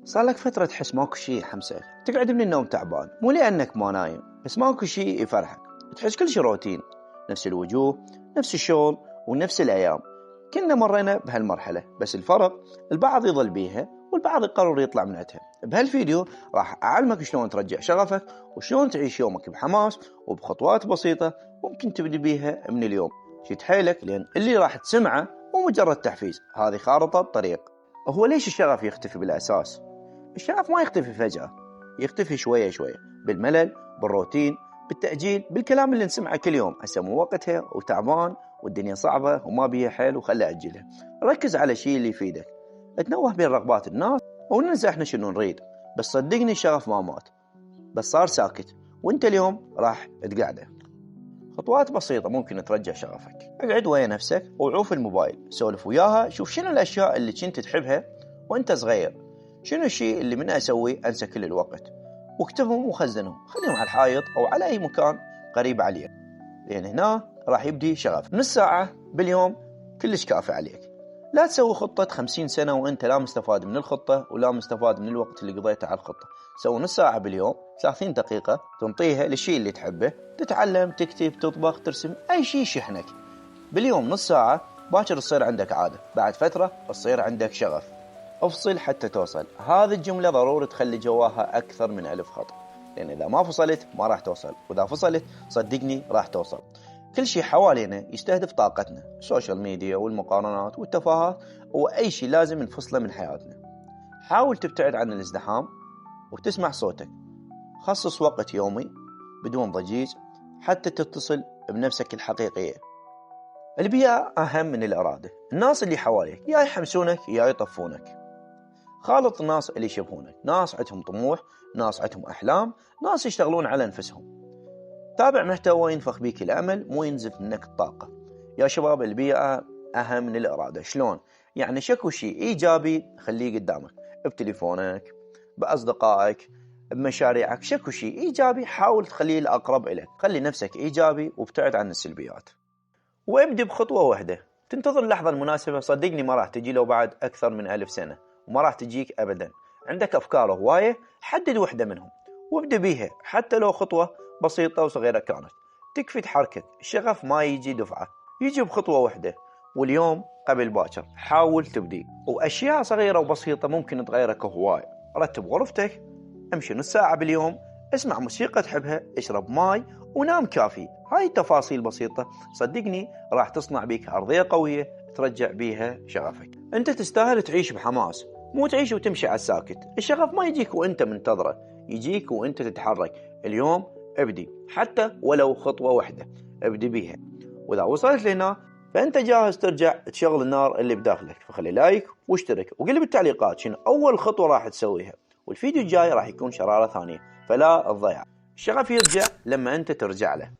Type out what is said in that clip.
صار لك فترة تحس ماكو شي يحمسك، تقعد من النوم تعبان، مو لأنك ما نايم، بس ماكو شي يفرحك، تحس كل شي روتين، نفس الوجوه، نفس الشغل، ونفس الأيام. كنا مرينا بهالمرحلة، بس الفرق البعض يظل بيها والبعض يقرر يطلع من عندها. بهالفيديو راح أعلمك شلون ترجع شغفك وشلون تعيش يومك بحماس وبخطوات بسيطة ممكن تبدي بيها من اليوم. شد حيلك لأن اللي راح تسمعه مو مجرد تحفيز، هذه خارطة طريق. هو ليش الشغف يختفي بالأساس؟ الشغف ما يختفي فجأة، يختفي شوية شوية، بالملل، بالروتين، بالتأجيل، بالكلام اللي نسمعه كل يوم. هسه مو وقتها وتعبان والدنيا صعبة وما بيها حيل وخلي أجلها. ركز على شيء اللي يفيدك، تنوه بين رغبات الناس وننسى احنا شنو نريد. بس صدقني الشغف ما مات، بس صار ساكت، وانت اليوم راح تقعده. خطوات بسيطة ممكن ترجع شغفك. اقعد ويا نفسك وعوف الموبايل، سولف وياها، شوف شنو الأشياء اللي كنت تحبها وانت صغير، شنو الشيء اللي من أسوي أنسى كل الوقت، واكتبهم وخزنهم، خليهم على الحائط أو على أي مكان قريب عليك، لأن هنا راح يبدي شغف. نص ساعة باليوم كلش كافي عليك. لا تسوي خطة 50 سنة وانت لا مستفاد من الخطة ولا مستفاد من الوقت اللي قضيته على الخطة. سوي نص ساعة باليوم، 30 دقيقة تنطيها للشيء اللي تحبه، تتعلم، تكتب، تطبخ، ترسم، أي شيء يشحنك. باليوم نص ساعة، باكر تصير عندك عادة، بعد فترة تصير عندك شغف. افصل حتى توصل، هذه الجملة ضروري تخلي جواها أكثر من 1000 خط، لأن إذا ما فصلت ما راح توصل، وإذا فصلت صدقني راح توصل. كل شيء حوالينا يستهدف طاقتنا، السوشيال ميديا والمقارنات والتفاهات وأي شيء لازم نفصله من حياتنا. حاول تبتعد عن الازدحام وتسمع صوتك. خصص وقت يومي بدون ضجيج حتى تتصل بنفسك الحقيقية. البيئة أهم من الإرادة. الناس اللي حواليك يا يحمسونك يا يطفونك. خالط الناس اللي يشبهونك، ناس عندهم طموح، ناس عندهم أحلام، ناس يشتغلون على أنفسهم. تابع محتوى ينفخ بيك الأمل، مو ينزف منك الطاقة. يا شباب البيئة أهم من الإرادة. شلون؟ يعني شكو شيء إيجابي خليه قدامك، بتليفونك، بأصدقائك، بمشاريعك. شكو شيء إيجابي حاول تخليه الأقرب إليك. خلي نفسك إيجابي وابتعد عن السلبيات، وابدي بخطوة واحدة. تنتظر اللحظة المناسبة، صدقني ما راح تجي لو بعد أكثر من 1000 سنة، وما راح تجيك أبدا. عندك أفكار هواية، حدد واحدة منهم وابدأ بيها، حتى لو خطوة بسيطة وصغيرة كانت، تكفي تحركك. الشغف ما يجي دفعة، يجي بخطوة واحدة، واليوم قبل باكر حاول تبدي. وأشياء صغيرة وبسيطة ممكن تغيرك هواي. رتب غرفتك، امشي نص ساعة باليوم، اسمع موسيقى تحبها، اشرب ماي، ونام كافي. هاي التفاصيل بسيطة صدقني راح تصنع بيك أرضية قوية ترجع بيها شغفك. أنت تستاهل تعيش بحماس، مو تعيش وتمشي على الساكت. الشغف ما يجيك وأنت منتظره، يجيك وأنت تتحرك. اليوم ابدي، حتى ولو خطوة واحدة ابدي بيها. وإذا وصلت لهنا فأنت جاهز ترجع تشغل النار اللي بداخلك. فخلي لايك واشترك وقل بالتعليقات شنو أول خطوة راح تسويها، والفيديو الجاي راح يكون شرارة ثانية، فلا تضيع. الشغف يرجع لما أنت ترجع له.